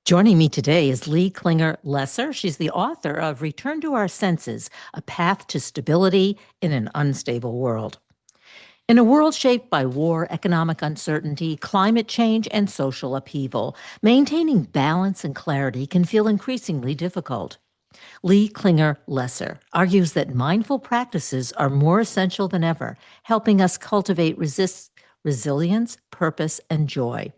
Joining me today is Klinger Lesser. She's the author of Return to Our Senses, A Path to Stability in an Unstable World. In a world shaped by war, economic uncertainty, climate change, and social upheaval, maintaining balance and clarity can feel increasingly difficult. Klinger Lesser argues that mindful practices are more essential than ever, helping us cultivate resilience, purpose, and joy.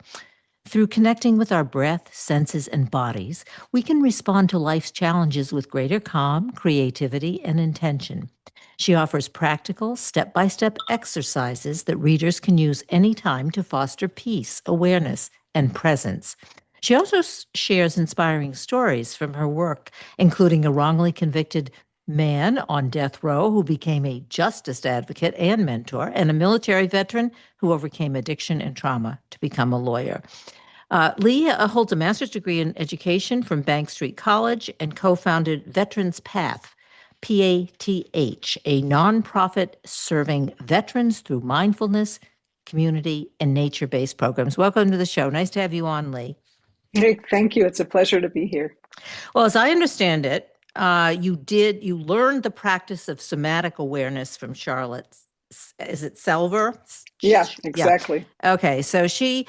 Through connecting with our breath, senses, and bodies, we can respond to life's challenges with greater calm, creativity, and intention. She offers practical, step-by-step exercises that readers can use anytime to foster peace, awareness, and presence. She also shares inspiring stories from her work, including a wrongly convicted man on death row who became a justice advocate and mentor, and a military veteran who overcame addiction and trauma to become a lawyer. Lee holds a master's degree in education from Bank Street College and co-founded Veterans Path, PATH, a nonprofit serving veterans through mindfulness, community, and nature-based programs. Welcome to the show. Nice to have you on, Lee. Hey, thank you. It's a pleasure to be here. Well, as I understand it, you learned the practice of somatic awareness from Charlotte. Is it Selver? Yeah, exactly. Yeah. Okay, so she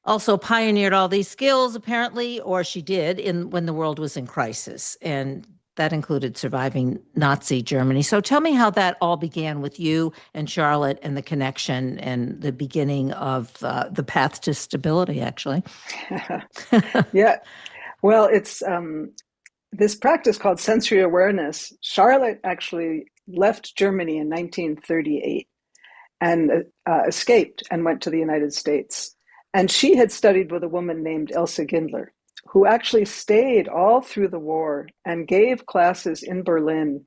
also pioneered all these skills, apparently, or she did, when the world was in crisis, and that included surviving Nazi Germany. So tell me how that all began with you and Charlotte and the connection and the beginning of the path to stability, actually. Yeah, well, it's this practice called sensory awareness. Charlotte actually left Germany in 1938 and escaped and went to the United States. And she had studied with a woman named Elsa Gindler, who actually stayed all through the war and gave classes in Berlin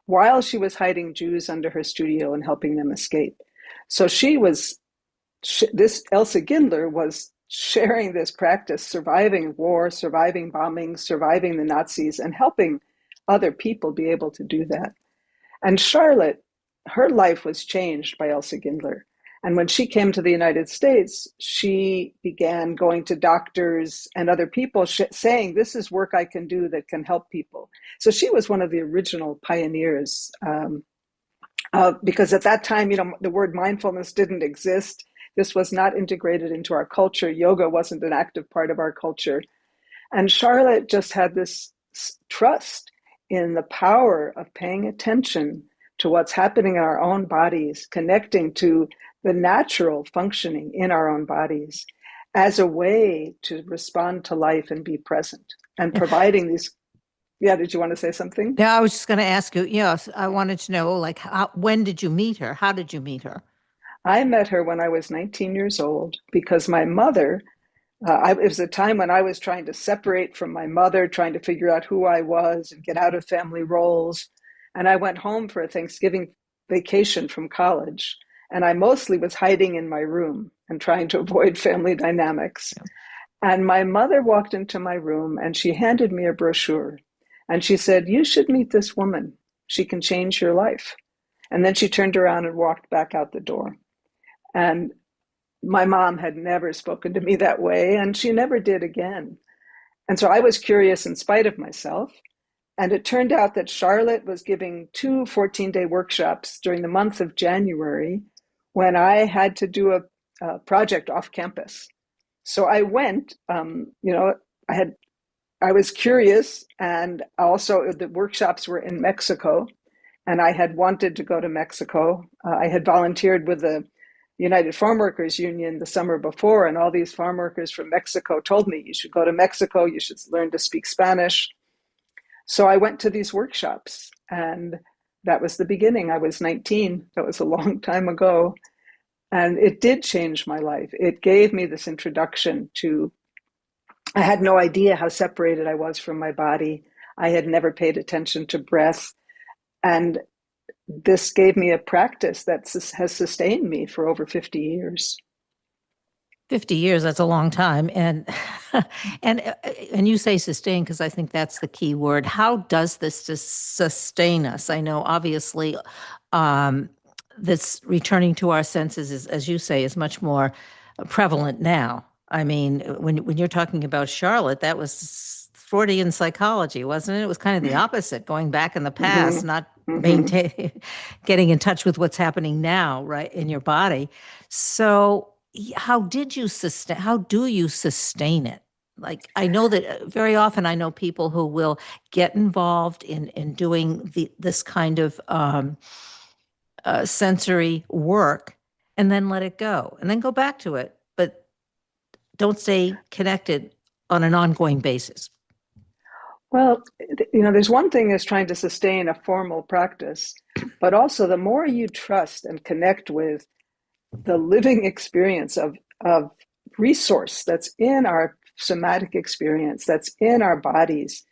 while she was hiding Jews under her studio and helping them escape. So this Elsa Gindler was sharing this practice, surviving war, surviving bombings, surviving the Nazis, and helping other people be able to do that. And Charlotte, her life was changed by Elsa Gindler. And when she came to the United States, she began going to doctors and other people saying, this is work I can do that can help people. So she was one of the original pioneers because at that time, the word mindfulness didn't exist. This was not integrated into our culture. Yoga wasn't an active part of our culture. And Charlotte just had this trust in the power of paying attention to what's happening in our own bodies, connecting to the natural functioning in our own bodies as a way to respond to life and be present, and providing these. Yeah, did you want to say something? Yeah, I was just going to ask you. Yes, I wanted to know, when did you meet her? How did you meet her? I met her when I was 19 years old because my mother, it was a time when I was trying to separate from my mother, trying to figure out who I was and get out of family roles. And I went home for a Thanksgiving vacation from college. And I mostly was hiding in my room and trying to avoid family dynamics. And my mother walked into my room and she handed me a brochure. And she said, you should meet this woman. She can change your life. And then she turned around and walked back out the door. And my mom had never spoken to me that way, and she never did again. And so I was curious in spite of myself. And it turned out that Charlotte was giving 2 14-day workshops during the month of January when I had to do a project off campus. So I went, I was curious, and also the workshops were in Mexico, and I had wanted to go to Mexico. I had volunteered with the United Farm Workers Union the summer before, and all these farm workers from Mexico told me, you should go to Mexico, you should learn to speak Spanish. So I went to these workshops, and that was the beginning. I was 19. That was a long time ago. And it did change my life. It gave me this introduction to, I had no idea how separated I was from my body. I had never paid attention to breath. And this gave me a practice that has sustained me for over 50 years. 50 years, that's a long time. And and you say sustain because I think that's the key word. How does this sustain us? I know obviously this returning to our senses is, as you say, is much more prevalent now. I mean, when you're talking about Charlotte, that was Freudian psychology, wasn't it? It was kind of the opposite, going back in the past, Hmm. not Hmm. maintain, getting in touch with what's happening now, right, in your body. So, how did you sustain? How do you sustain it? Like, I know that very often I know people who will get involved in doing this kind of sensory work and then let it go and then go back to it, but don't stay connected on an ongoing basis. Well, there's one thing is trying to sustain a formal practice, but also the more you trust and connect with the living experience of resource that's in our somatic experience, that's in our bodies.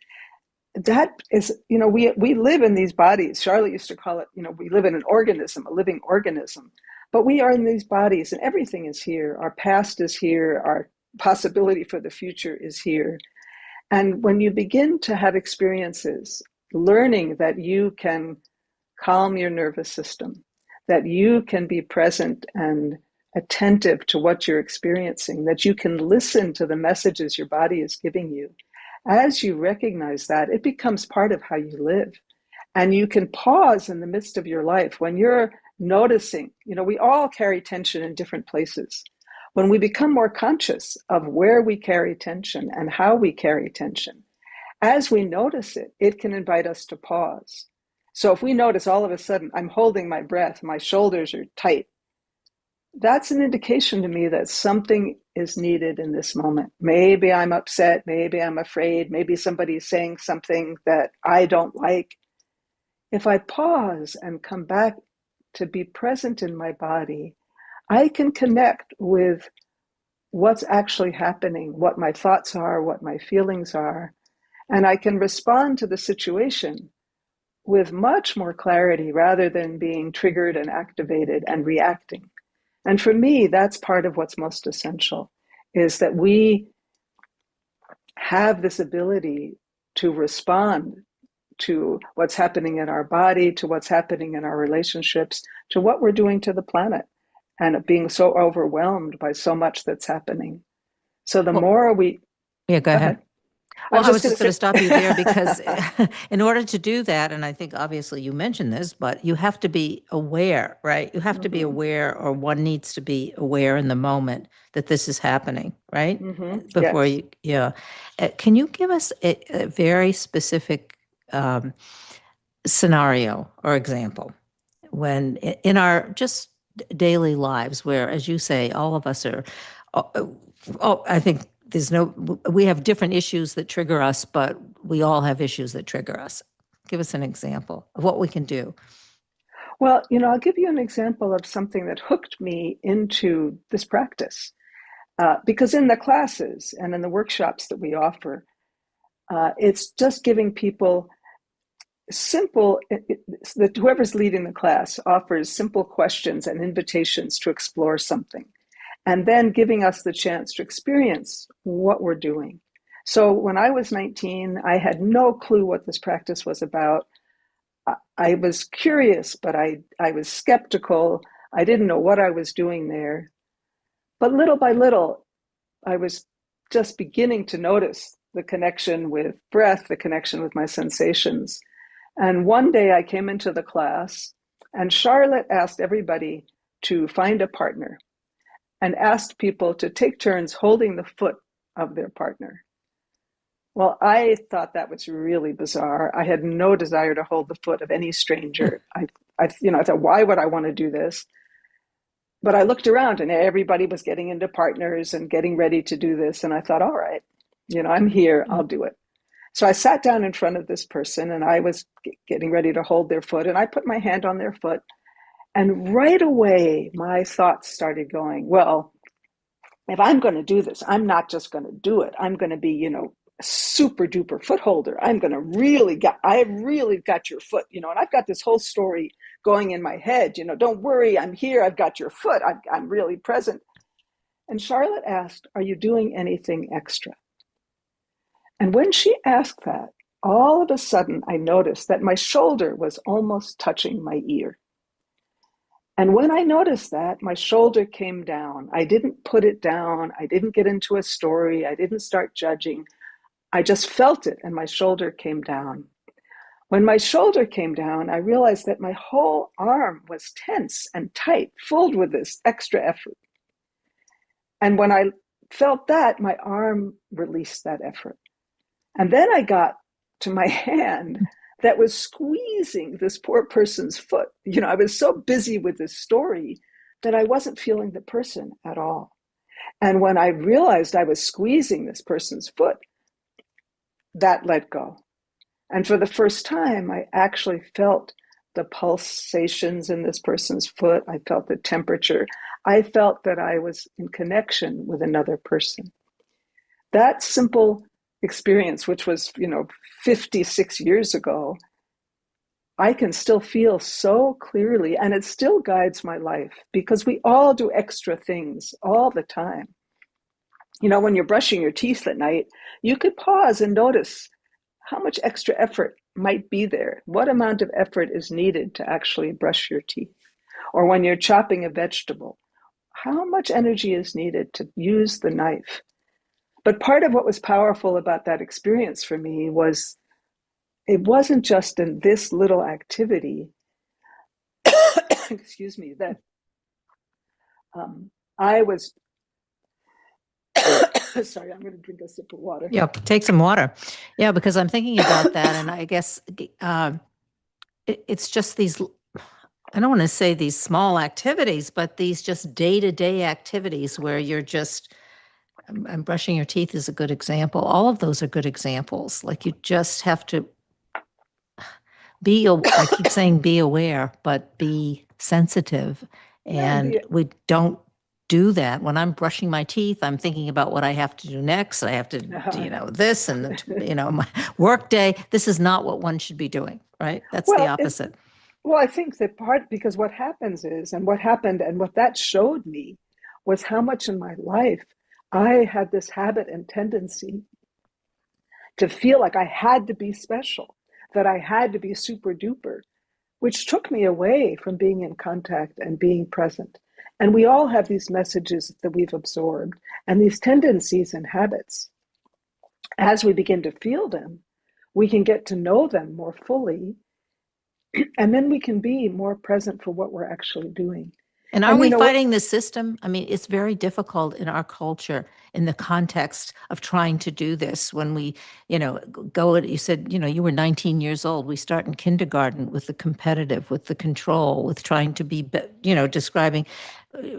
That is, we live in these bodies. Charlotte used to call it, we live in an organism, a living organism, but we are in these bodies and everything is here. Our past is here. Our possibility for the future is here. And when you begin to have experiences, learning that you can calm your nervous system, that you can be present and attentive to what you're experiencing, that you can listen to the messages your body is giving you. As you recognize that, it becomes part of how you live. And you can pause in the midst of your life when you're noticing, we all carry tension in different places. When we become more conscious of where we carry tension and how we carry tension, as we notice it, it can invite us to pause. So if we notice all of a sudden, I'm holding my breath, my shoulders are tight, that's an indication to me that something is needed in this moment. Maybe I'm upset, maybe I'm afraid, maybe somebody's saying something that I don't like. If I pause and come back to be present in my body, I can connect with what's actually happening, what my thoughts are, what my feelings are, and I can respond to the situation with much more clarity rather than being triggered and activated and reacting. And for me, that's part of what's most essential, is that we have this ability to respond to what's happening in our body, to what's happening in our relationships, to what we're doing to the planet, and being so overwhelmed by so much that's happening. So the Well, more we, yeah, go go ahead. ahead. I Well, was I just was going just to going to say, stop you there because in order to do that, and I think obviously you mentioned this, but you have to be aware, right? You have to be mm-hmm, aware, or one needs to be aware in the moment that this is happening, right? mm-hmm, Before yes. you, yeah. Can you give us a very specific um, scenario or example when in our just daily lives where, as you say, all of us are, oh, I think there's no, we have different issues that trigger us, but we all have issues that trigger us. Give us an example of what we can do. Well, I'll give you an example of something that hooked me into this practice. Because in the classes and in the workshops that we offer, it's just giving people simple, that whoever's leading the class offers simple questions and invitations to explore something, and then giving us the chance to experience what we're doing. So when I was 19, I had no clue what this practice was about. I was curious, but I was skeptical. I didn't know what I was doing there. But little by little, I was just beginning to notice the connection with breath, the connection with my sensations. And one day I came into the class, and Charlotte asked everybody to find a partner and asked people to take turns holding the foot of their partner. Well, I thought that was really bizarre. I had no desire to hold the foot of any stranger. I thought, why would I want to do this? But I looked around and everybody was getting into partners and getting ready to do this. And I thought, all right, I'm here, I'll do it. So I sat down in front of this person and I was getting ready to hold their foot. And I put my hand on their foot. And right away, my thoughts started going, well, if I'm going to do this, I'm not just going to do it. I'm going to be, a super duper foot holder. I really got your foot, and I've got this whole story going in my head, don't worry, I'm here. I've got your foot. I'm really present. And Charlotte asked, are you doing anything extra? And when she asked that, all of a sudden I noticed that my shoulder was almost touching my ear. And when I noticed that, my shoulder came down. I didn't put it down. I didn't get into a story. I didn't start judging. I just felt it, and my shoulder came down. When my shoulder came down, I realized that my whole arm was tense and tight, filled with this extra effort. And when I felt that, my arm released that effort. And then I got to my hand that was squeezing this poor person's foot. I was so busy with this story that I wasn't feeling the person at all. And when I realized I was squeezing this person's foot, that let go. And for the first time, I actually felt the pulsations in this person's foot. I felt the temperature. I felt that I was in connection with another person. That simple experience, which was, 56 years ago, I can still feel so clearly, and it still guides my life because we all do extra things all the time. When you're brushing your teeth at night, you could pause and notice how much extra effort might be there. What amount of effort is needed to actually brush your teeth? Or when you're chopping a vegetable, how much energy is needed to use the knife? But part of what was powerful about that experience for me was it wasn't just in this little activity, excuse me, that I was, sorry, I'm going to drink a sip of water. Yeah, take some water. Yeah, because I'm thinking about that, and I guess it's just these, I don't want to say these small activities, but these just day-to-day activities where you're just, and brushing your teeth is a good example. All of those are good examples. Like you just have to I keep saying be aware, but be sensitive. And Yeah, we don't do that. When I'm brushing my teeth, I'm thinking about what I have to do next. I have to, this and, my work day. This is not what one should be doing, right? That's the well, opposite. I think that part because what happens is, and what happened, and what that showed me was how much in my life I had this habit and tendency to feel like I had to be special, that I had to be super duper, which took me away from being in contact and being present. And we all have these messages that we've absorbed and these tendencies and habits. As we begin to feel them, we can get to know them more fully, and then we can be more present for what we're actually doing. And are And we fighting the system? I mean, it's very difficult in our culture in the context of trying to do this. When we, go, you said, you were 19 years old. We start in kindergarten with the competitive, with the control, with trying to be, describing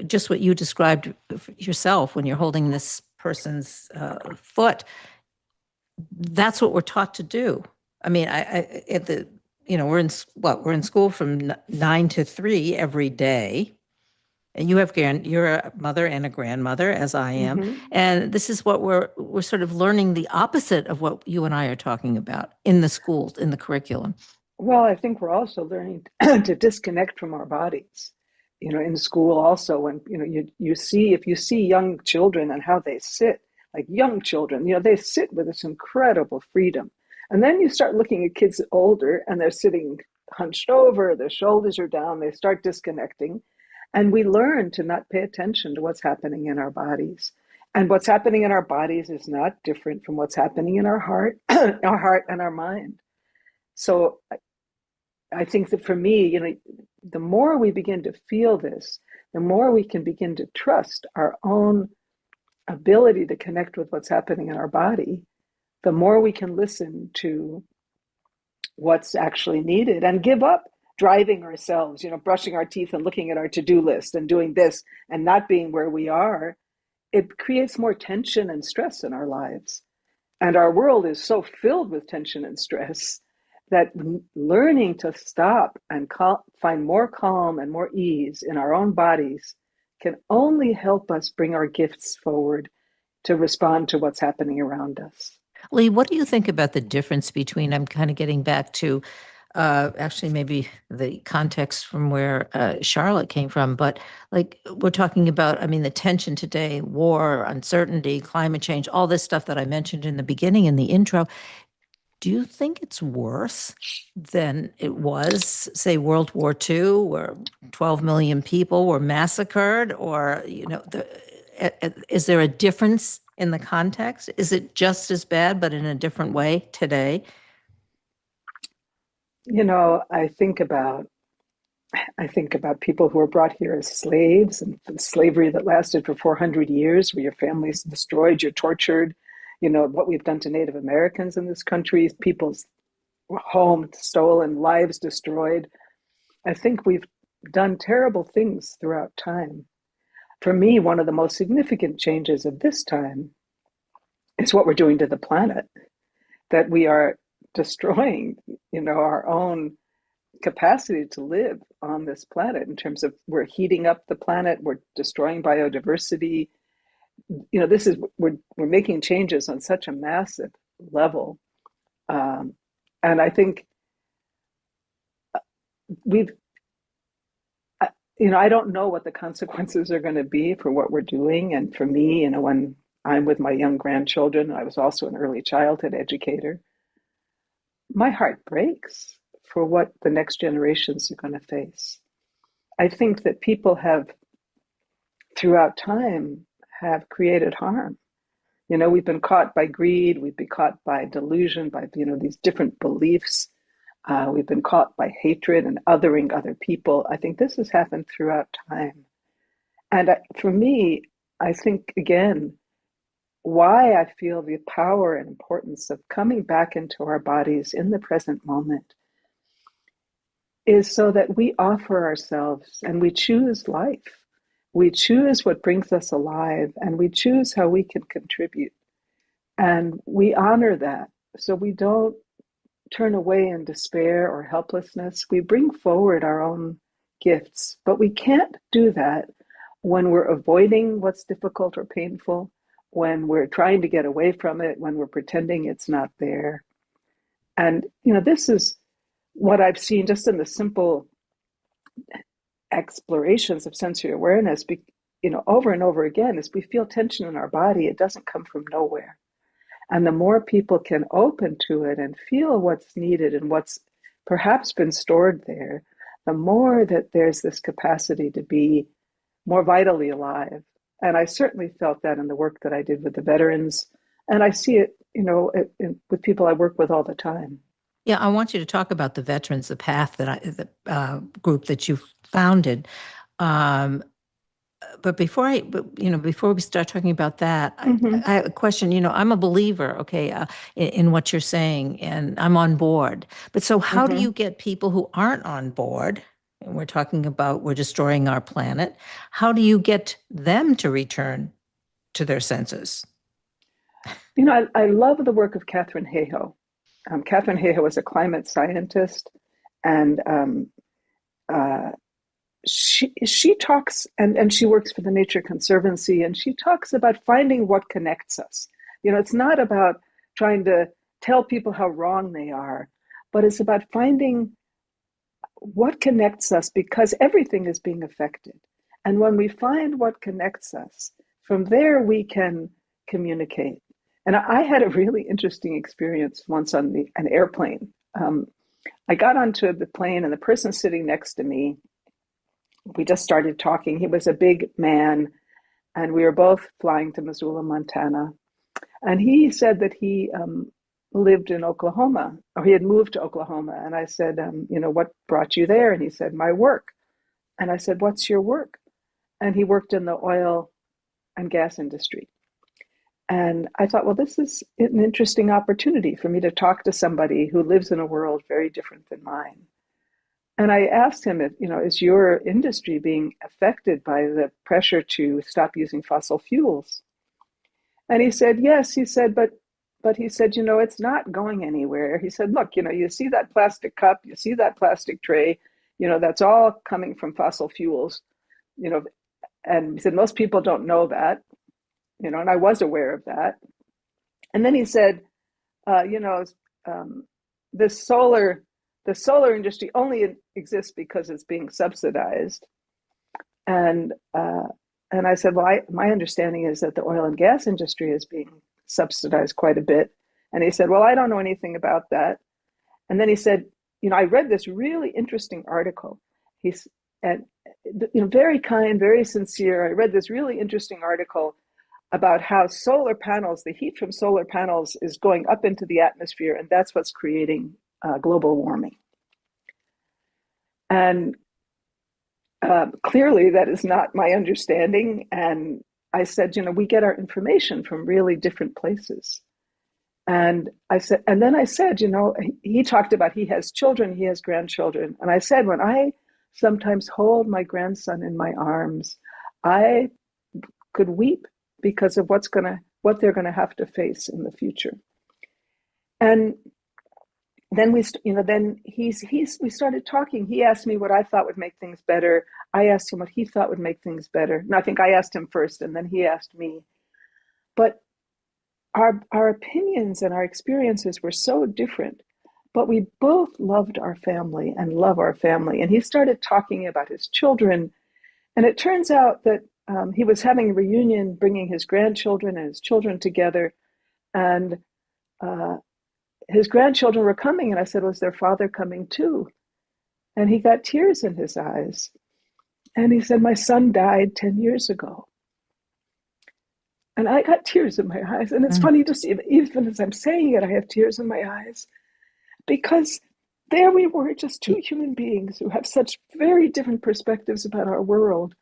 just what you described yourself when you're holding this person's foot. That's what we're taught to do. I mean, at the, we're in school from 9 to 3 every day. And you have you're a mother and a grandmother, as I am. mm-hmm. And this is what we're sort of learning the opposite of what you and I are talking about in the schools, in the curriculum. Well, I think we're also learning to disconnect from our bodies. In school also, when you see if you see young children and how they sit, like young children, they sit with this incredible freedom. And then you start looking at kids older and they're sitting hunched over, their shoulders are down, they start disconnecting. And we learn to not pay attention to what's happening in our bodies. And what's happening in our bodies is not different from what's happening in our heart, our heart and our mind. So I think that for me, the more we begin to feel this, the more we can begin to trust our own ability to connect with what's happening in our body, the more we can listen to what's actually needed and give up driving ourselves, brushing our teeth and looking at our to-do list and doing this and not being where we are. It creates more tension and stress in our lives. And our world is so filled with tension and stress that learning to stop and find more calm and more ease in our own bodies can only help us bring our gifts forward to respond to what's happening around us. Lee, what do you think about the difference between, I'm kind of getting back to actually maybe the context from where Charlotte came from, but like we're talking about, I mean, the tension today, war, uncertainty, climate change, all this stuff that I mentioned in the beginning in the intro. Do you think it's worse than it was, say, World War II, where 12 million people were massacred? Or, is there a difference in the context? Is it just as bad, but in a different way today? You know, I think about people who were brought here as slaves and the slavery that lasted for 400 years, where your family's destroyed, you're tortured. You know, what we've done to Native Americans in this country, people's homes stolen, lives destroyed. I think we've done terrible things throughout time. For me, one of the most significant changes of this time is what we're doing to the planet, that we are destroying, our own capacity to live on this planet in terms of we're heating up the planet, we're destroying biodiversity. This is we're making changes on such a massive level, and I think we've I don't know what the consequences are going to be for what we're doing. And for me, when I'm with my young grandchildren, I was also an early childhood educator. My heart breaks for what the next generations are going to face. I think that people have, throughout time, have created harm. We've been caught by greed, we've been caught by delusion, by these different beliefs. We've been caught by hatred and othering other people. I think this has happened throughout time. And for me, I think, again, why I feel the power and importance of coming back into our bodies in the present moment is so that we offer ourselves and we choose life. We choose what brings us alive and we choose how we can contribute. And we honor that. So we don't turn away in despair or helplessness. We bring forward our own gifts, but we can't do that when we're avoiding what's difficult or painful, when we're trying to get away from it, when we're pretending it's not there. And, this is what I've seen just in the simple explorations of sensory awareness, over and over again, is we feel tension in our body. It doesn't come from nowhere. And the more people can open to it and feel what's needed and what's perhaps been stored there, the more that there's this capacity to be more vitally alive. And I certainly felt that in the work that I did with the veterans. And I see it, with people I work with all the time. Yeah, I want you to talk about the Veterans, the path the group that you founded. Um, but before we start talking about that, Mm-hmm. I have a question. I'm a believer, okay, in what you're saying, and I'm on board. But so, how do Mm-hmm. you get people who aren't on board? And we're talking about we're destroying our planet. How do you get them to return to their senses? I love the work of Kathryn Hayhoe. Kathryn Hayhoe is a climate scientist, and uh, she talks and she works for the Nature Conservancy, and she talks about finding what connects us. It's not about trying to tell people how wrong they are, but it's about finding what connects us because everything is being affected. And when we find what connects us, from there we can communicate. And I had a really interesting experience once on an airplane. I got onto the plane, and the person sitting next to me, we just started talking. He was a big man, and we were both flying to Missoula, Montana. And he said that he lived in Oklahoma, or he had moved to Oklahoma. And I said, what brought you there? And he said, my work. And I said, what's your work? And he worked in the oil and gas industry. And I thought, well, this is an interesting opportunity for me to talk to somebody who lives in a world very different than mine. And I asked him if, is your industry being affected by the pressure to stop using fossil fuels? And he said, yes. He said, but he said, it's not going anywhere. He said, look, you see that plastic cup, you see that plastic tray, that's all coming from fossil fuels, you know, and he said, most people don't know that, and I was aware of that. And then he said, uh, you know, um, this solar, the solar industry only exists because it's being subsidized. And and I said, well, my understanding is that the oil and gas industry is being subsidized quite a bit, And he said, well, I don't know anything about that. And then he said, I read this really interesting article. He's and very kind, very sincere. I read this really interesting article about how solar panels, the heat from solar panels, is going up into the atmosphere, and that's what's creating global warming. And clearly, that is not my understanding. And I said, we get our information from really different places. And then I said, he talked about he has children, he has grandchildren. And I said, when I sometimes hold my grandson in my arms, I could weep because of what they're going to have to face in the future. And then we started talking. He asked me what I thought would make things better. I asked him what he thought would make things better. And I think I asked him first, and then he asked me. But our opinions and our experiences were so different, but we both loved our family and love our family. And he started talking about his children. And it turns out that he was having a reunion, bringing his grandchildren and his children together. And his grandchildren were coming. And I said, was their father coming too? And he got tears in his eyes. And he said, my son died 10 years ago. And I got tears in my eyes. And it's funny to see, even as I'm saying it, I have tears in my eyes. Because there we were, just two human beings who have such very different perspectives about our world.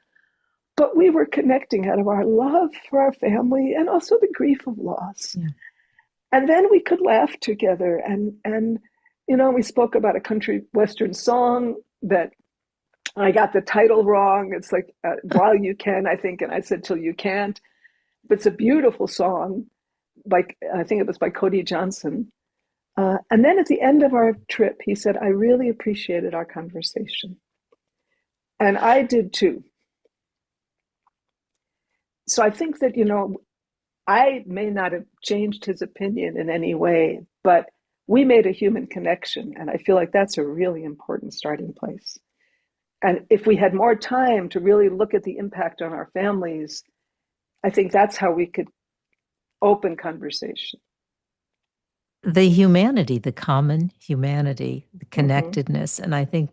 But we were connecting out of our love for our family and also the grief of loss. Yeah. And then we could laugh together. And we spoke about a country western song that I got the title wrong. It's like, While You Can, I think. And I said, Till You Can't. But it's a beautiful song. I think it was by Cody Johnson. And then at the end of our trip, he said, I really appreciated our conversation. And I did too. So I think that, I may not have changed his opinion in any way, but we made a human connection. And I feel like that's a really important starting place. And if we had more time to really look at the impact on our families, I think that's how we could open conversation. The humanity, the common humanity, the connectedness. Mm-hmm. And I think,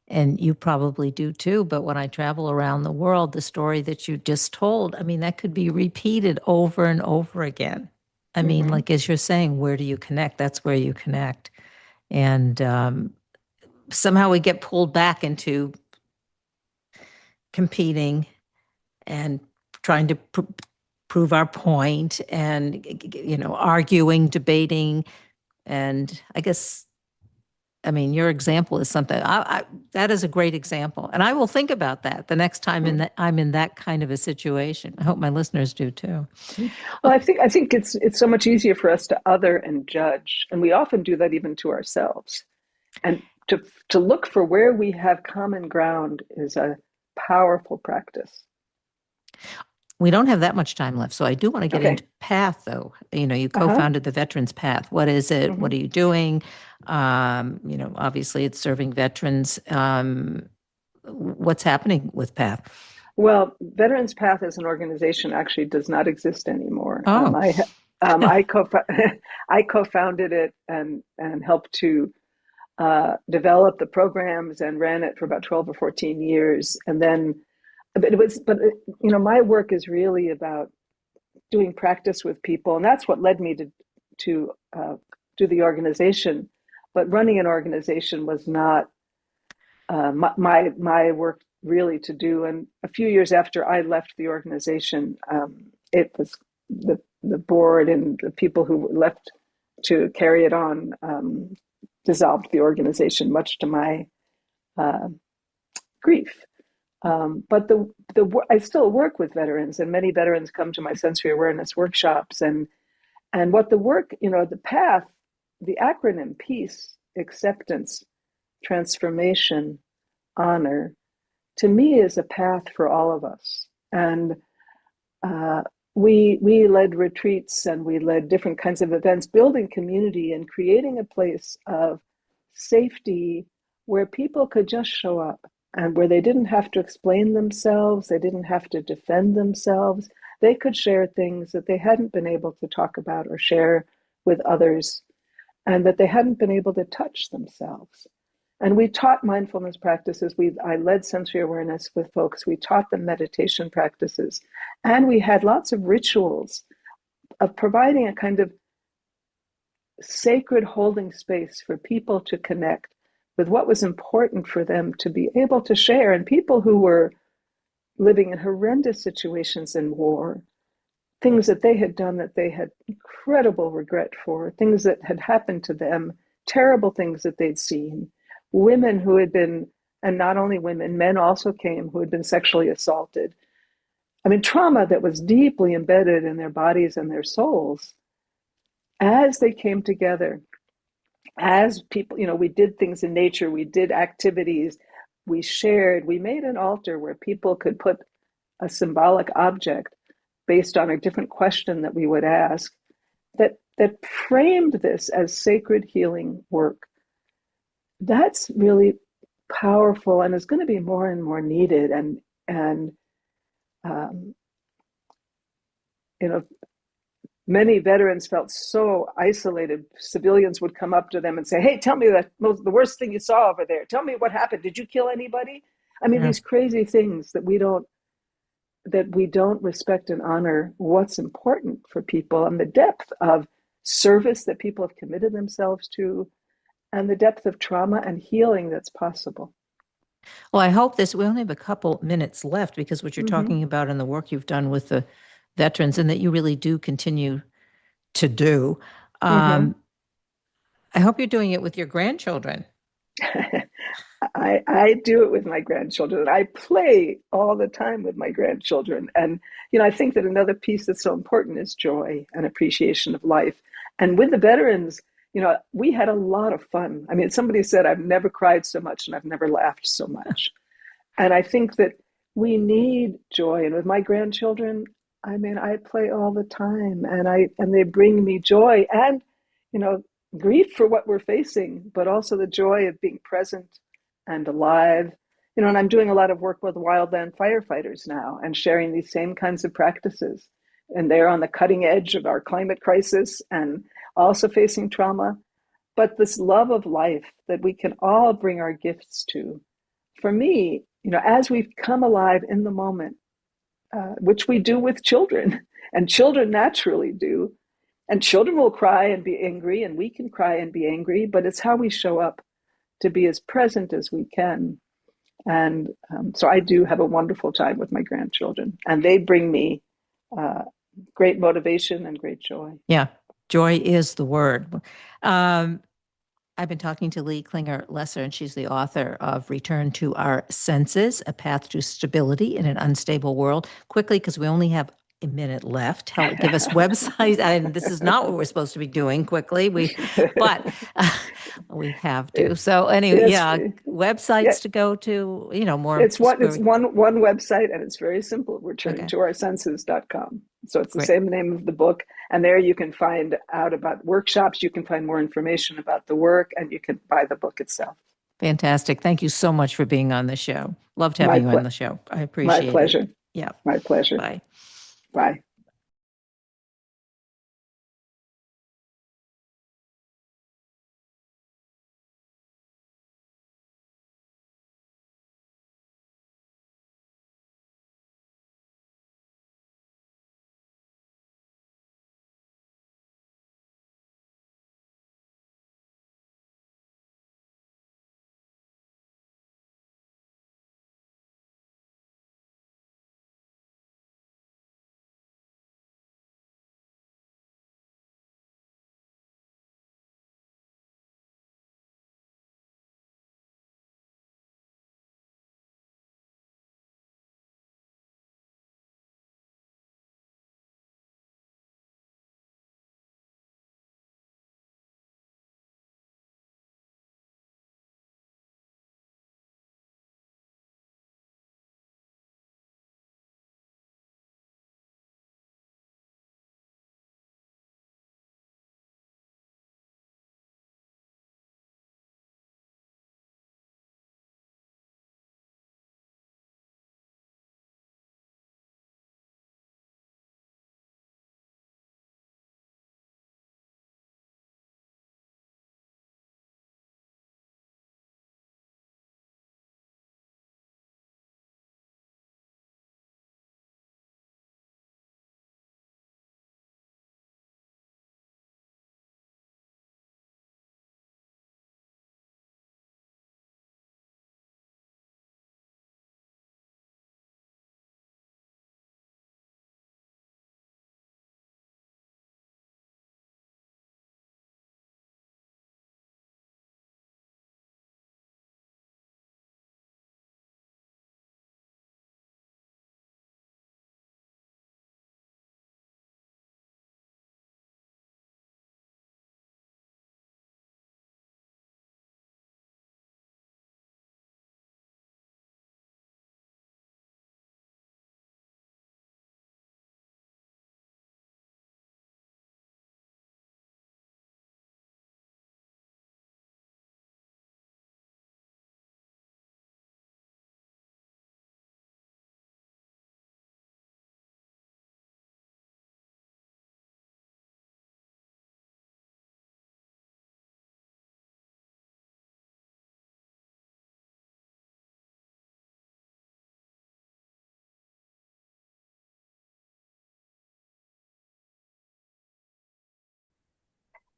and you probably do too, but when I travel around the world, the story that you just told, I mean, that could be repeated over and over again. I mean, like, as you're saying, where do you connect? That's where you connect. And somehow we get pulled back into competing and trying to prove our point and, arguing, debating. And I guess, I mean, your example is something, that is a great example. And I will think about that the next time I'm in that kind of a situation. I hope my listeners do too. Well, I think it's so much easier for us to other and judge. And we often do that even to ourselves. And to look for where we have common ground is a powerful practice. We don't have that much time left, so I do want to get into PATH, though. You co-founded the Veterans PATH. What is it? What are you doing? Obviously it's serving veterans. What's happening with PATH? Well, Veterans PATH as an organization actually does not exist anymore. Oh. I co-founded it and helped to develop the programs and ran it for about 12 or 14 years. And then my work is really about doing practice with people. And that's what led me to do the organization. But running an organization was not my work really to do. And a few years after I left the organization, it was the board and the people who were left to carry it on dissolved the organization, much to my grief. But I still work with veterans, and many veterans come to my sensory awareness workshops. And what the work, the PATH, the acronym peace, acceptance, transformation, honor, to me is a path for all of us. And we led retreats and we led different kinds of events, building community and creating a place of safety where people could just show up and where they didn't have to explain themselves, they didn't have to defend themselves. They could share things that they hadn't been able to talk about or share with others, and that they hadn't been able to touch themselves. And we taught mindfulness practices. I led sensory awareness with folks. We taught them meditation practices. And we had lots of rituals of providing a kind of sacred holding space for people to connect with what was important for them to be able to share. And people who were living in horrendous situations in war, things that they had done that they had incredible regret for, things that had happened to them, terrible things that they'd seen, women who had been, and not only women, men also came who had been sexually assaulted. I mean, trauma that was deeply embedded in their bodies and their souls. As they came together, as people, we did things in nature, we did activities, we shared, we made an altar where people could put a symbolic object based on a different question that we would ask that framed this as sacred healing work. That's really powerful and is going to be more and more needed. And um, you know, many veterans felt so isolated. Civilians would come up to them and say, "Hey, tell me the worst thing you saw over there. Tell me what happened. Did you kill anybody?" I mean, Yeah. these crazy things that we don't respect and honor what's important for people, and the depth of service that people have committed themselves to, and the depth of trauma and healing that's possible. Well, I hope we only have a couple minutes left because what you're Mm-hmm. talking about and the work you've done with the veterans and that you really do continue to do. Mm-hmm. Um, I hope you're doing it with your grandchildren. I do it with my grandchildren. I play all the time with my grandchildren. And, I think that another piece that's so important is joy and appreciation of life. And with the veterans, we had a lot of fun. I mean, somebody said, I've never cried so much and I've never laughed so much. And I think that we need joy. And with my grandchildren, I mean, I play all the time and they bring me joy and, you know, grief for what we're facing, but also the joy of being present and alive. And I'm doing a lot of work with wildland firefighters now and sharing these same kinds of practices. And they're on the cutting edge of our climate crisis and also facing trauma. But this love of life that we can all bring our gifts to, for me, as we come alive in the moment, which we do with children, and children naturally do, and children will cry and be angry, and we can cry and be angry, but it's how we show up to be as present as we can. And so I do have a wonderful time with my grandchildren, and they bring me uh, great motivation and great joy. Yeah, joy is the word. Um, I've been talking to Lee Klinger Lesser, and she's the author of Return to Our Senses, A Path to Stability in an Unstable World. Quickly, because we only have a minute left. Give us websites. And this is not what we're supposed to be doing quickly. But we have to. it, So anyway, it's yeah, yeah, websites to go to, more. it's one website, and it's very simple, Okay, returningtooursenses.com. So it's the great. same name of the book, and there you can find out about workshops, you can find more information about the work, and you can buy the book itself. Fantastic. Thank you so much for being on the show. Loved My having you on ple- the show. I my appreciate it. pleasure. Yeah. My pleasure. Bye. Bye.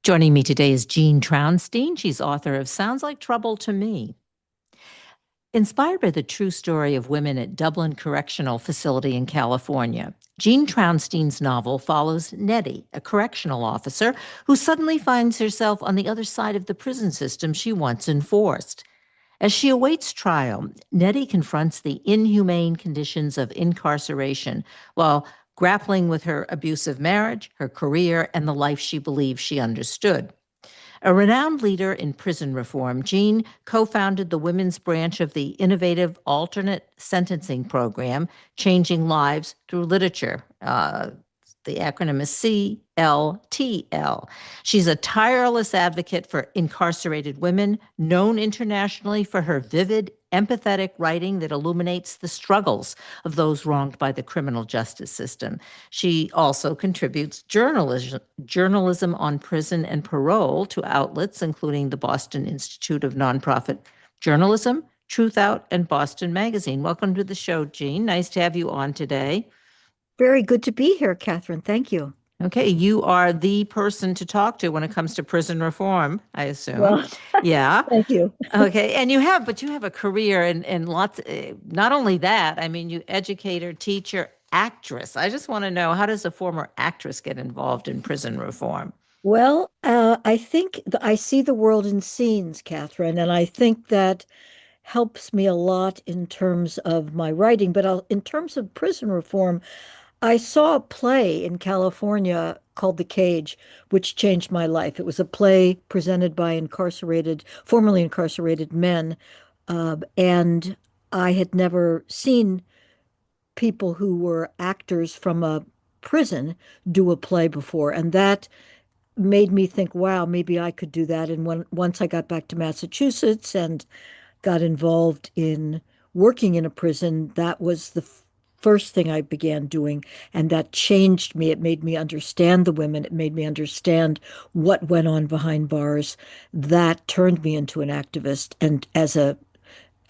Joining me today is Jean Traunstein. She's author of Sounds Like Trouble to Me. Inspired by the true story of women at Dublin Correctional Facility in California, Jean Traunstein's novel follows Nettie, a correctional officer who suddenly finds herself on the other side of the prison system she once enforced. As she awaits trial, Nettie confronts the inhumane conditions of incarceration while grappling with her abusive marriage, her career, and the life she believed she understood. A renowned leader in prison reform, Jean co founded the women's branch of the innovative alternate sentencing program, Changing Lives Through Literature. The acronym is CLTL. She's a tireless advocate for incarcerated women, known internationally for her vivid, empathetic writing that illuminates the struggles of those wronged by the criminal justice system. She also contributes journalism on prison and parole to outlets including the Boston Institute of Nonprofit Journalism, Truth Out, and Boston Magazine. Welcome to the show, Jean. Nice to have you on today. Very good to be here, Kathryn. Thank you. Okay, you are the person to talk to when it comes to prison reform, I assume. Well, Yeah. thank you. Okay, and but you have a career in lots, not only that, I mean, you educator, teacher, actress. I just want to know, how does a former actress get involved in prison reform? Well, I think I see the world in scenes, Kathryn, and I think that helps me a lot in terms of my writing. But in terms of prison reform, I saw a play in California called The Cage, which changed my life. It was a play presented by formerly incarcerated men, and I had never seen people who were actors from a prison do a play before. And that made me think, wow, maybe I could do that. And once I got back to Massachusetts and got involved in working in a prison, that was the first thing I began doing. And that changed me. It made me understand the women. It made me understand what went on behind bars. That turned me into an activist. And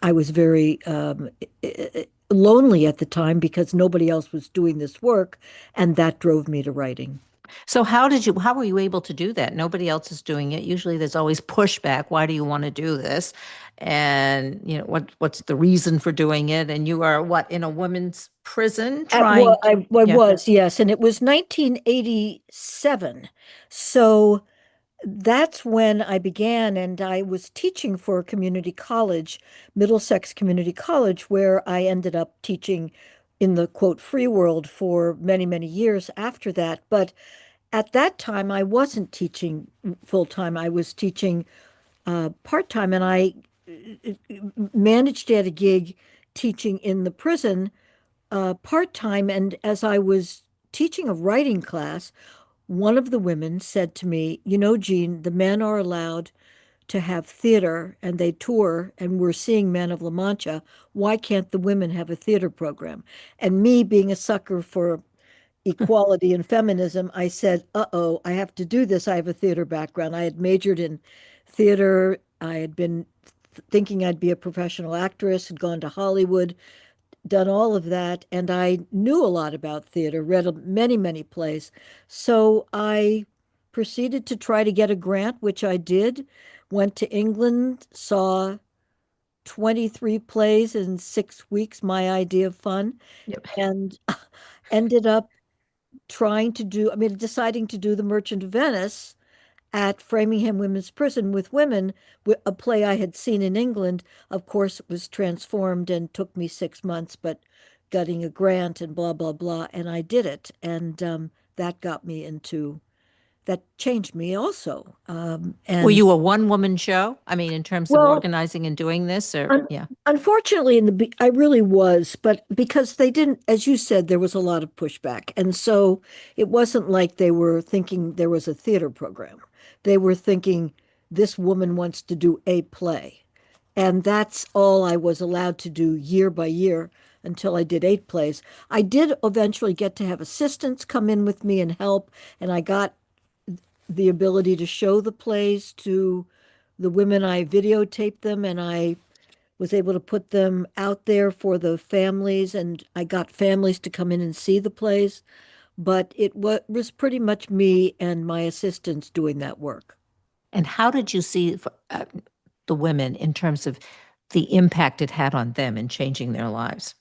I was very lonely at the time because nobody else was doing this work, and that drove me to writing. So how were you able to do that? Nobody else is doing it. Usually there's always pushback. Why do you want to do this? And what's the reason for doing it? And you are what, in a women's prison trying to, I yeah. was, yes, and it was 1987. So that's when I began, and I was teaching for a community college, Middlesex Community College, where I ended up teaching in the quote free world for many, many years after that. But at that time, I wasn't teaching full time. I was teaching part time, and I managed to get a gig teaching in the prison part time. And as I was teaching a writing class, one of the women said to me, "You know, Jean, the men are allowed to have theater and they tour, and we're seeing Men of La Mancha. Why can't the women have a theater program?" And me being a sucker for equality and feminism, I said, uh-oh, I have to do this. I have a theater background. I had majored in theater. I had been thinking I'd be a professional actress, had gone to Hollywood, done all of that, and I knew a lot about theater, read many, many plays. So I proceeded to try to get a grant, which I did, went to England, saw 23 plays in 6 weeks, my idea of fun, Yep. and ended up deciding to do The Merchant of Venice at Framingham Women's Prison with women, a play I had seen in England. Of course, it was transformed and took me 6 months, but getting a grant and blah, blah, blah. And I did it. And that got me that changed me also. Were And you a one-woman show? I mean, in terms of well, organizing and doing this, or Un yeah. unfortunately, I really was, but because they didn't, as you said, there was a lot of pushback. And so it wasn't like they were thinking there was a theater program. They were thinking this woman wants to do a play. And that's all I was allowed to do year by year until I did 8 plays. I did eventually get to have assistants come in with me and help, and I got the ability to show the plays to the women. I videotaped them, and I was able to put them out there for the families, and I got families to come in and see the plays. but it was pretty much me and my assistants doing that work. And how did you see the women in terms of the impact it had on them in changing their lives?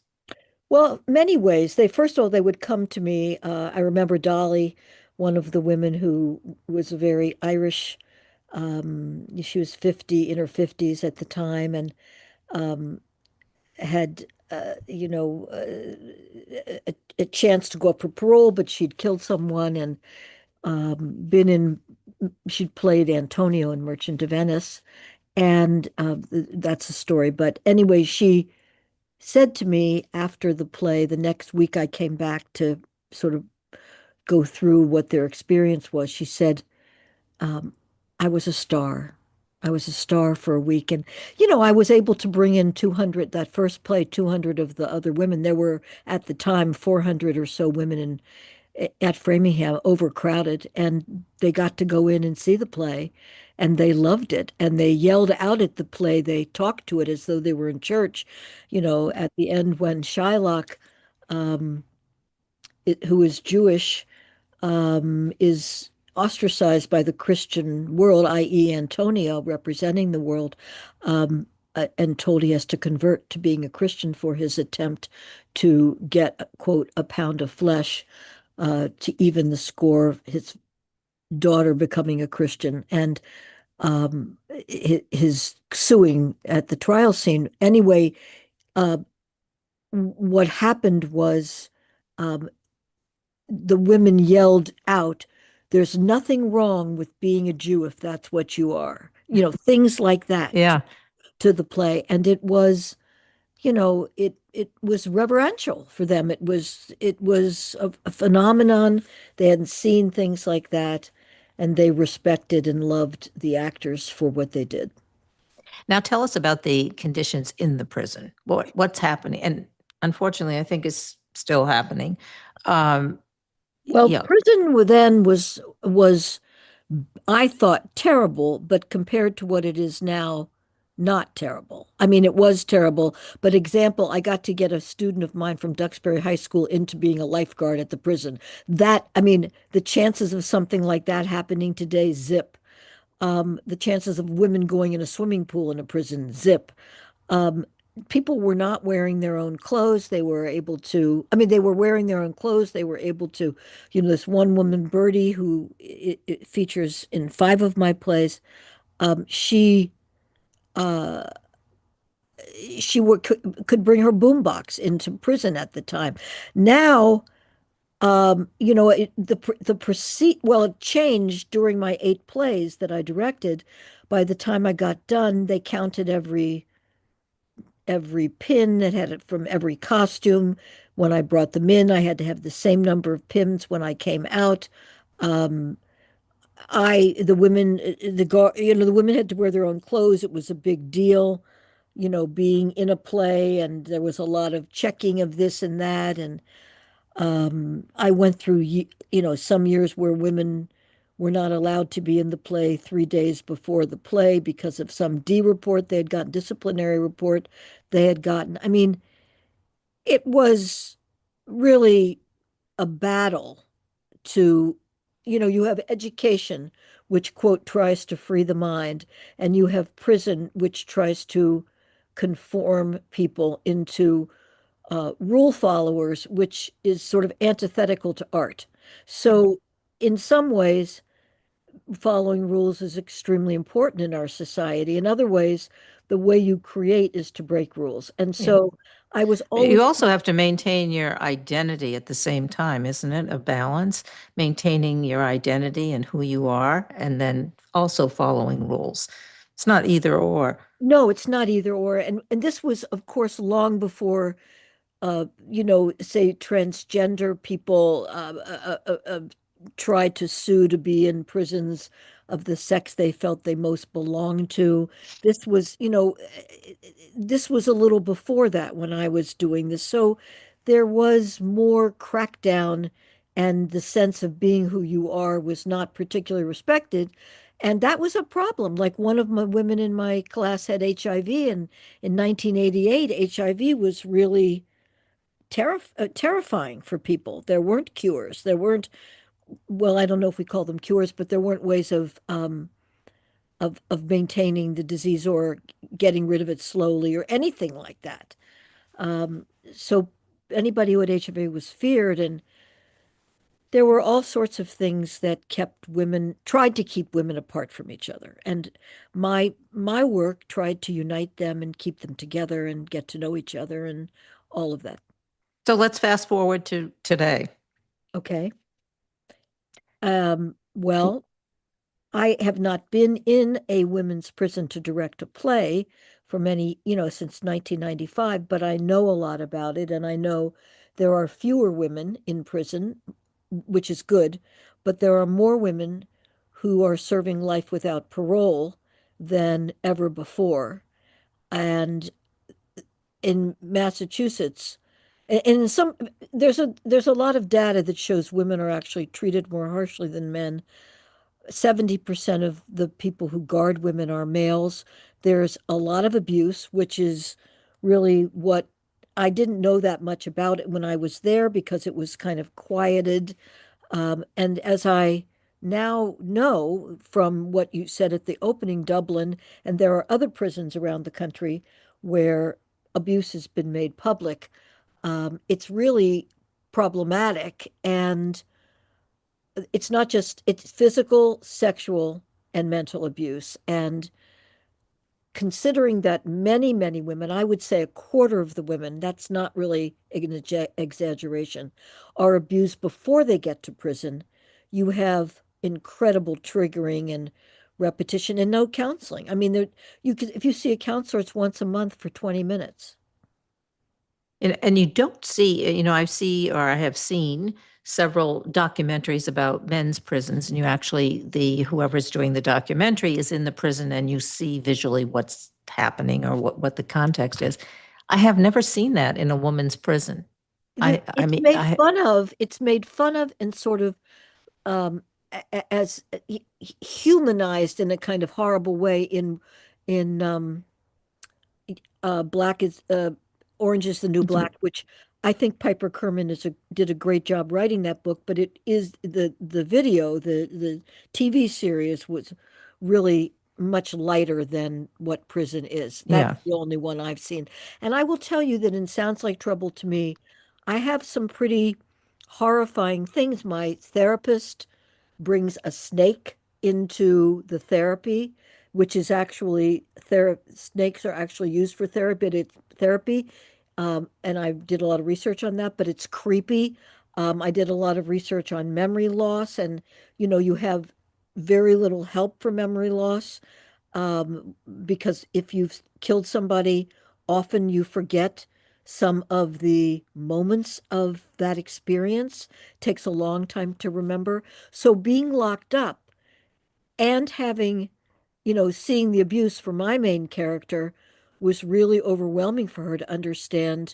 Well, many ways. They first of all, they would come to me. I remember Dolly, one of the women who was a very Irish. She was 50 in her 50s at the time, and um, had a chance to go up for parole, but she'd killed someone and been in. She'd played Antonio in Merchant of Venice, and that's a story. But anyway, she said to me after the play, the next week I came back to sort of go through what their experience was. She said, um, I was a star. I was a star for a week. And, I was able to bring in 200, that first play, 200 of the other women. There were at the time 400 or so women at Framingham, overcrowded, and they got to go in and see the play, and they loved it, and they yelled out at the play. They talked to it as though they were in church, at the end when Shylock, um, who is Jewish, is ostracized by the Christian world, i.e., Antonio representing the world, and told he has to convert to being a Christian for his attempt to get, quote, a pound of flesh, to even the score of his daughter becoming a Christian, and his suing at the trial scene. Anyway, uh, what happened was, um, the women yelled out, "There's nothing wrong with being a Jew if that's what you are." Things like that Yeah. to the play. And it was, it was reverential for them. It was a phenomenon. They hadn't seen things like that, and they respected and loved the actors for what they did. Now tell us about the conditions in the prison. What's happening? And unfortunately, I think is still happening. Um, Well, yeah, prison then was I thought terrible, but compared to what it is now, not terrible. I mean, it was terrible, but example, I got to get a student of mine from Duxbury High School into being a lifeguard at the prison. I mean, the chances of something like that happening today, zip. The chances of women going in a swimming pool in a prison, zip. Um, People were not wearing their own clothes. They were able to, I mean, they were wearing their own clothes. They were able to, this one woman, Birdie, who it features in five of my plays, she uh, could bring her boombox into prison at the time. Now, the proceed well, it changed during my 8 plays that I directed. By the time I got done, they counted every pin that had it from every costume. When I brought them in, I had to have the same number of pins when I came out. Um, the women, the women had to wear their own clothes. It was a big deal, being in a play, and there was a lot of checking of this and that. And I went through, some years where women were not allowed to be in the play 3 days before the play because of some D report they had gotten, disciplinary report they had gotten. I mean, it was really a battle to, you have education, which, quote, tries to free the mind, and you have prison, which tries to conform people into rule followers, which is sort of antithetical to art. So, in some ways, following rules is extremely important in our society. In other ways, the way you create is to break rules. And yeah. so I was You always, also have to maintain your identity at the same time, isn't it? A balance, maintaining your identity and who you are, and then also following rules. It's not either or. no, it's not either or. And this was, of course, long before say transgender people tried to sue to be in prisons of the sex they felt they most belonged to. This was, this was a little before that when I was doing this. So there was more crackdown, and the sense of being who you are was not particularly respected. And that was a problem. Like one of my women in my class had HIV, and in 1988, HIV was really terrifying for people. There weren't cures. There weren't, well, I don't know if we call them cures, but there weren't ways of maintaining the disease or getting rid of it slowly or anything like that. Um, so anybody who had HIV was feared, and there were all sorts of things that kept women, tried to keep women apart from each other. And my work tried to unite them and keep them together and get to know each other and all of that. So let's fast forward to today. Okay. Well, I have not been in a women's prison to direct a play for many, since 1995, but I know a lot about it, and I know there are fewer women in prison, which is good, but there are more women who are serving life without parole than ever before. And in Massachusetts, and in some, there's a lot of data that shows women are actually treated more harshly than men. 70% of the people who guard women are males. There's a lot of abuse, which is really what I didn't know that much about it when I was there because it was kind of quieted. And as I now know from what you said at the opening, Dublin, and there are other prisons around the country where abuse has been made public, it's really problematic. And it's not just, it's physical, sexual, and mental abuse. And considering that many, many women, I would say a quarter of the women, that's not really an exaggeration, are abused before they get to prison, you have incredible triggering and repetition and no counseling. I mean, there you could, if you see a counselor, it's once a month for 20 minutes. And you don't see, I have seen several documentaries about men's prisons, and you actually, whoever's doing the documentary is in the prison and you see visually what's happening or what the context is. I have never seen that in a woman's prison. I It's mean, made fun of. It's made fun of and sort of um, as humanized in a kind of horrible way in Black is Orange is the New Black, which I think Piper Kerman did a great job writing that book, but it is the video, the TV series was really much lighter than what prison is. That's yeah. the only one I've seen. And I will tell you that in Sounds Like Trouble to Me, I have some pretty horrifying things. My therapist brings a snake into the therapy, which is actually snakes are actually used for therapy. And I did a lot of research on that, but it's creepy. I did a lot of research on memory loss, and you have very little help for memory loss because if you've killed somebody, often you forget some of the moments of that experience. Takes a long time to remember. So being locked up and having, seeing the abuse for my main character was really overwhelming for her to understand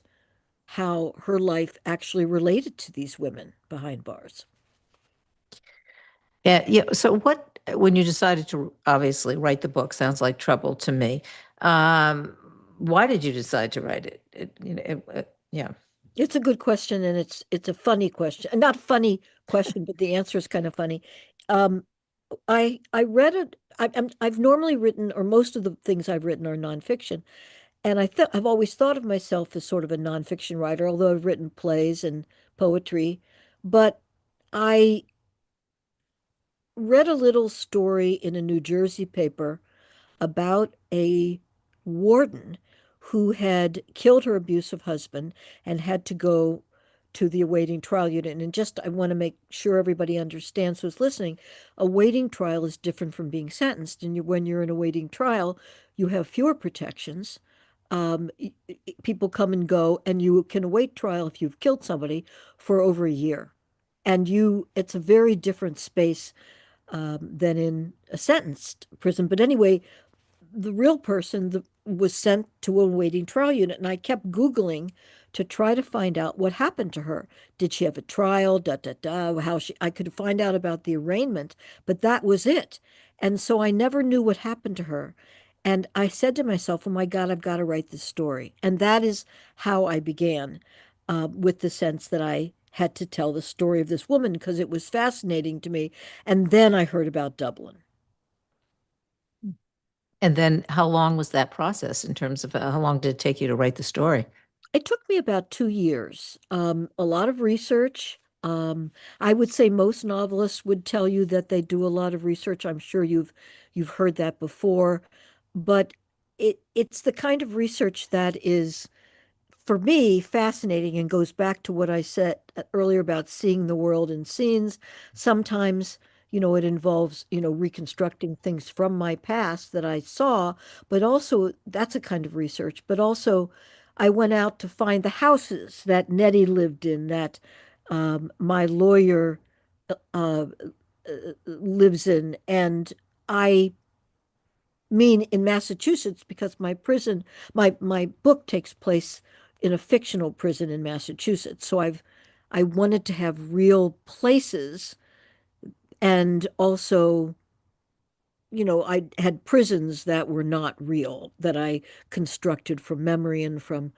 how her life actually related to these women behind bars. Yeah, yeah. So when you decided to obviously write the book, sounds like trouble to me. Um, why did you decide to write it? Yeah. It's a good question, and it's a funny question. Not funny question, but the answer is kind of funny. Um, I read it. I've normally written, or most of the things I've written are nonfiction, and I've always thought of myself as sort of a nonfiction writer, although I've written plays and poetry. But I read a little story in a New Jersey paper about a warden who had killed her abusive husband and had to go to the awaiting trial unit. And just, I want to make sure everybody understands who's listening. A waiting trial is different from being sentenced. And when you're in a waiting trial, you have fewer protections. People come and go, and you can await trial if you've killed somebody for over a year. And it's a very different space than in a sentenced prison. But anyway, the real person was sent to a waiting trial unit, and I kept Googling to try to find out what happened to her. Did she have a trial? Da da da. I could find out about the arraignment, but that was it. And so I never knew what happened to her. And I said to myself, "Oh my God, I've got to write this story." And that is how I began. with the sense that I had to tell the story of this woman because it was fascinating to me. And then I heard about Dublin. And then how long was that process in terms of how long did it take you to write the story? It took me about 2 years. A lot of research. I would say most novelists would tell you that they do a lot of research. I'm sure you've heard that before, but it's the kind of research that is for me, fascinating and goes back to what I said earlier about seeing the world in scenes. Sometimes, it involves, reconstructing things from my past that I saw, but also that's a kind of research. But also, I went out to find the houses that Nettie lived in, that my lawyer uh, lives in. And I mean in Massachusetts because my book takes place in a fictional prison in Massachusetts. So I wanted to have real places and also, I had prisons that were not real that I constructed from memory and from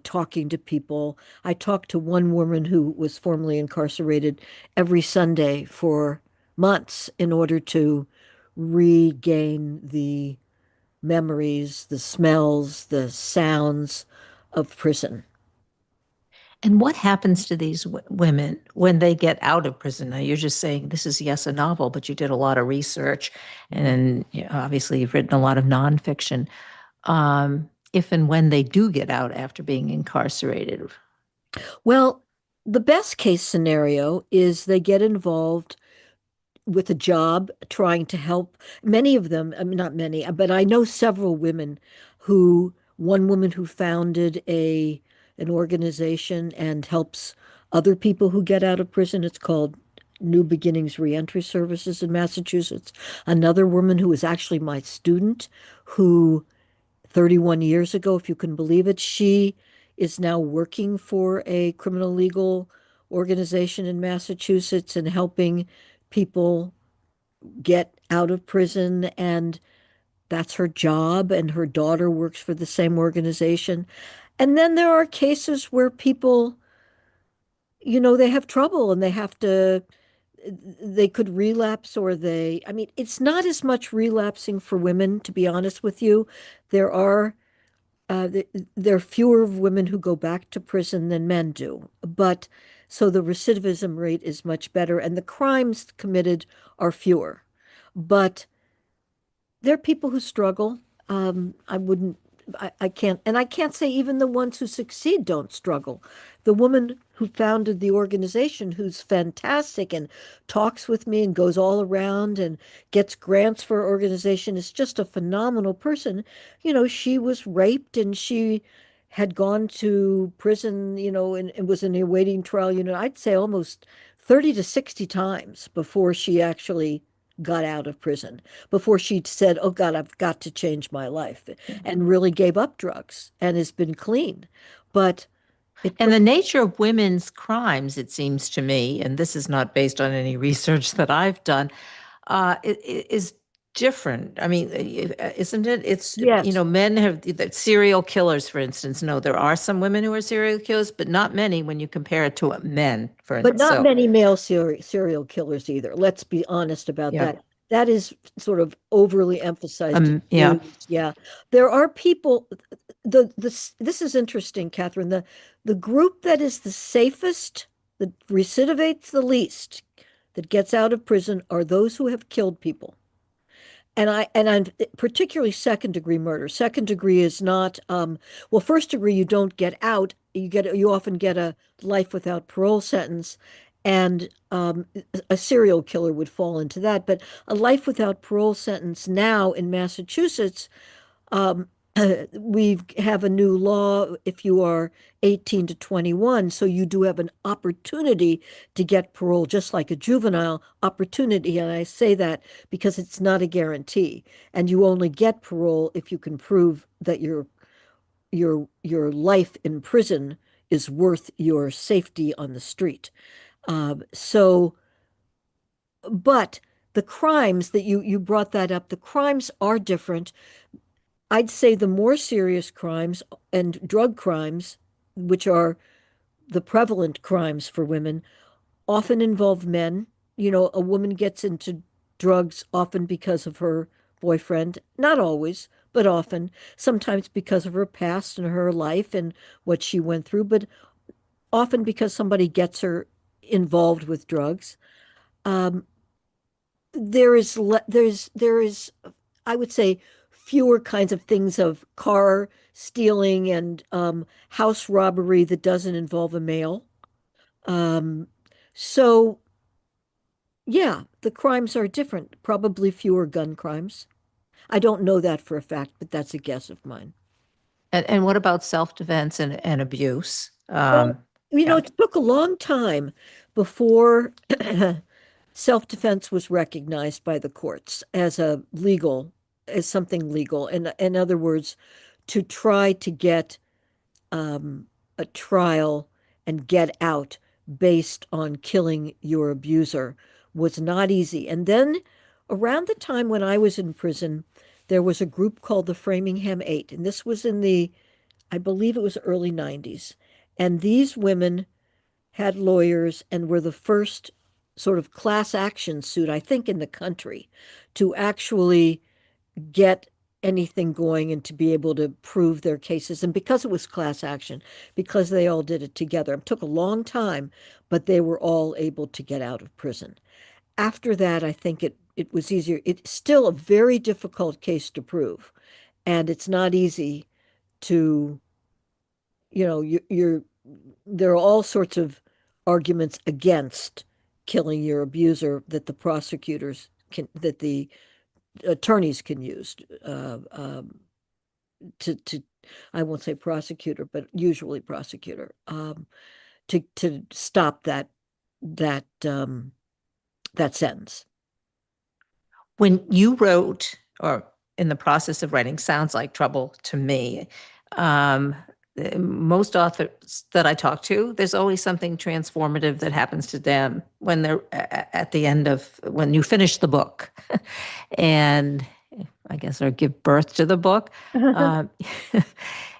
talking to people. I talked to one woman who was formerly incarcerated every Sunday for months in order to regain the memories, the smells, the sounds of prison. And what happens to these women when they get out of prison? Now, you're just saying this is, yes, a novel, but you did a lot of research and obviously you've written a lot of nonfiction. If and when they do get out after being incarcerated. Well, the best case scenario is they get involved with a job trying to help. Many of them, I mean, not many, but I know several women one woman who founded an organization and helps other people who get out of prison. It's called New Beginnings Reentry Services in Massachusetts. Another woman who was actually my student, who 31 years ago, if you can believe it, she is now working for a criminal legal organization in Massachusetts and helping people get out of prison. And that's her job. And her daughter works for the same organization. And then there are cases where people, they have trouble and they could relapse I mean, it's not as much relapsing for women, to be honest with you. There are, there, there are fewer women who go back to prison than men do. But so the recidivism rate is much better and the crimes committed are fewer. But there are people who struggle. I wouldn't, I can't, and I can't say even the ones who succeed don't struggle. The woman who founded the organization, who's fantastic and talks with me and goes all around and gets grants for her organization, is just a phenomenal person. She was raped and she had gone to prison, and was in a waiting trial, I'd say almost 30 to 60 times before she actually got out of prison before she said, "Oh God, I've got to change my life," and really gave up drugs and has been clean. But it And took, the nature of women's crimes, it seems to me, and this is not based on any research that I've done, is different. I mean, isn't it? yes, Men have serial killers, for instance. No, there are some women who are serial killers, but not many when you compare it to men, for but instance. not So, many male serial killers either. Let's be honest about yeah, that. That is sort of overly emphasized in the yeah. news. Yeah, there are people. This is interesting, Catherine. The group that is the safest, that recidivates the least, that gets out of prison are those who have killed people. And I'm particularly second degree murder. Second degree is not well, first degree you don't get out. You often get a life without parole sentence, and a serial killer would fall into that. But a life without parole sentence now in Massachusetts, um, we have a new law if you are 18 to 21, so you do have an opportunity to get parole, just like a juvenile opportunity. And I say that because it's not a guarantee, and you only get parole if you can prove that your life in prison is worth your safety on the street. So, but the crimes that you brought that up, the crimes are different. I'd say the more serious crimes and drug crimes, which are the prevalent crimes for women often involve men. You know, a woman gets into drugs often because of her boyfriend, not always, but often, sometimes because of her past and her life and what she went through, but often because somebody gets her involved with drugs. Um, there is I would say fewer kinds of things of car stealing and house robbery that doesn't involve a male. Um, so yeah, the crimes are different, probably fewer gun crimes. I don't know that for a fact, but that's a guess of mine. And what about self-defense and abuse? Well, you know, Yeah. it took a long time before self-defense was recognized by the courts as a legal, as something legal. In other words, to try to get um, a trial and get out based on killing your abuser was not easy. And then around the time when I was in prison, there was a group called the Framingham Eight, and this was in the, I believe it was early 90s. And these women had lawyers and were the first sort of class action suit, I think, in the country to actually get anything going and to be able to prove their cases. And because it was class action, because they all did it together, it took a long time, but they were all able to get out of prison. After that, I think it was easier. It's still a very difficult case to prove, and it's not easy to, you're there are all sorts of arguments against killing your abuser that the prosecutors can, that the attorneys can use to I won't say prosecutor, but usually prosecutor, to stop that that sentence. When you wrote, or in the process of writing, sounds like trouble to me. Um, Most authors that I talk to, there's always something transformative that happens to them when they're at the end of when you finish the book, and I guess or give birth to the book. Um,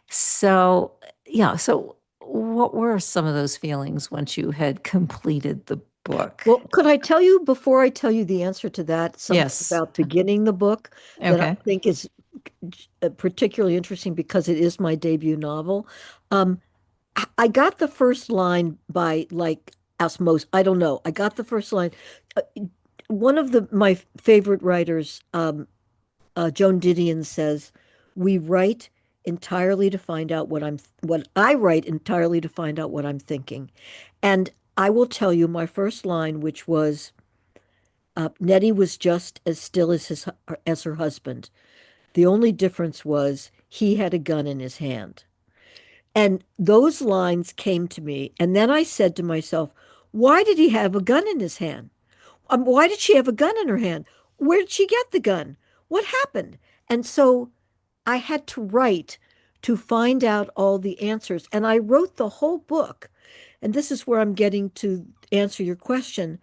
so yeah, so what were some of those feelings once you had completed the book? Well, could I tell you before I tell you the answer to that, something Yes. about beginning the book that I Okay. think is particularly interesting because it is my debut novel. Um, I got the first line by like osmosis. I don't know. I got the first line. Uh, One of my favorite writers, Joan Didion, says, "We write entirely to find out what I write entirely to find out what I'm thinking." And I will tell you my first line, which was, Nettie was just as still as her husband. The only difference was he had a gun in his hand. And those lines came to me. And then I said to myself, why did he have a gun in his hand? Why did she have a gun in her hand? Where did she get the gun? What happened? And so I had to write to find out all the answers. And I wrote the whole book. And this is where I'm getting to answer your question,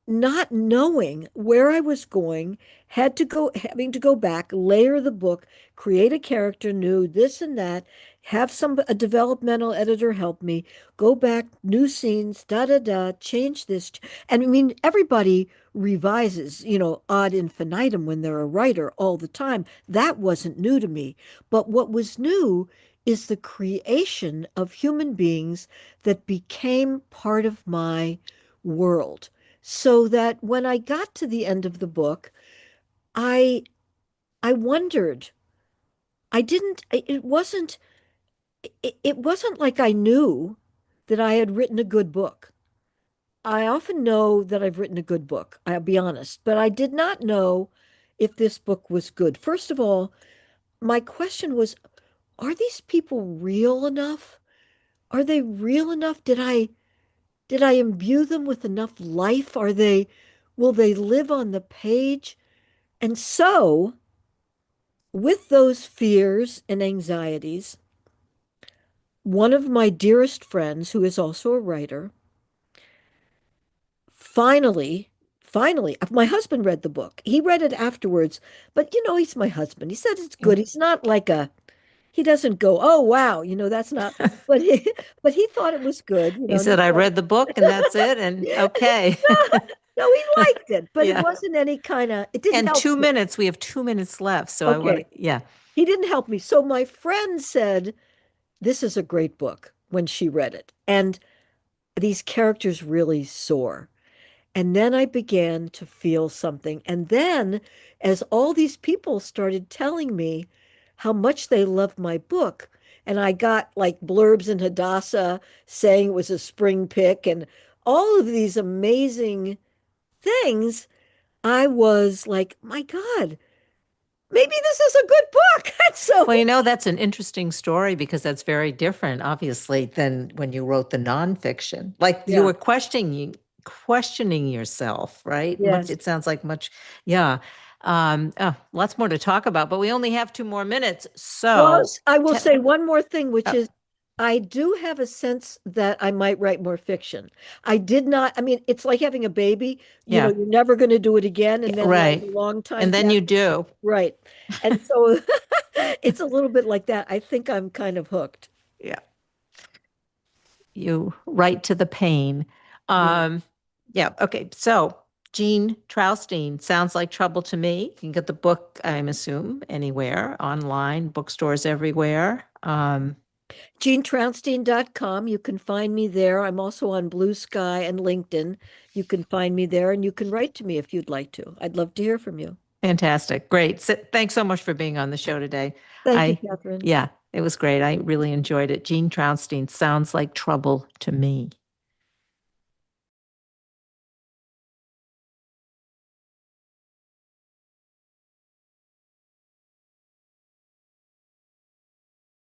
not knowing where I was going, having to go back, layer the book, create a character new, this and that, have a developmental editor help me, go back, new scenes, da da da, change this. And I mean, everybody revises, ad infinitum when they're a writer all the time. That wasn't new to me. But what was new is the creation of human beings that became part of my world, so that when I got to the end of the book, I I wondered. I didn't it wasn't like I knew that I had written a good book. I often know that I've written a good book, I'll be honest, but I did not know if this book was good. First of all, my question was, are these people real enough? Are they real enough? Did I imbue them with enough life? Will they live on the page? And so, with those fears and anxieties, one of my dearest friends, who is also a writer, finally, my husband read the book. He read it afterwards, but he's my husband. He said it's Yeah. good. He's not like he doesn't go, oh wow, that's not, but he thought it was good, He and he said, I thought, read the book and that's it. And okay. no, he liked it, but it Yeah. wasn't any kind of, it didn't And help 2 minutes, we have 2 minutes left. So I want to, Okay. yeah. He didn't help me. So my friend said, this is a great book when she read it. And these characters really soar. And then I began to feel something. And then, as all these people started telling me how much they loved my book, and I got like blurbs in Hadassah saying it was a spring pick and all of these amazing things, I was like, my God, maybe this is a good book. Well, So, that's an interesting story because that's very different, obviously, than when you wrote the nonfiction. Like you yeah, were questioning yourself, right? Much, yes. it sounds like much, yeah. Lots more to talk about, but we only have 2 more minutes. Well, So, I will te- say one more thing, which uh, is I do have a sense that I might write more fiction. I did not, I mean, it's like having a baby, yeah, you're never going to do it again. yeah, And then like right. a long time And then you passes. do. Right. And so it's a little bit like that. I think I'm kind of hooked. Yeah. You right to the pain. Yeah. Yeah. Okay. So Jean Traustine sounds like trouble to me. You can get the book, I'm assume, anywhere, online, bookstores everywhere. JeanTrounstein.com. You can find me there. I'm also on Blue Sky and LinkedIn. You can find me there and you can write to me if you'd like to. I'd love to hear from you. Fantastic. Great. So, thanks so much for being on the show today. Thank you, Kathryn. Yeah, it was great. I really enjoyed it. Jean Traustine sounds like trouble to me.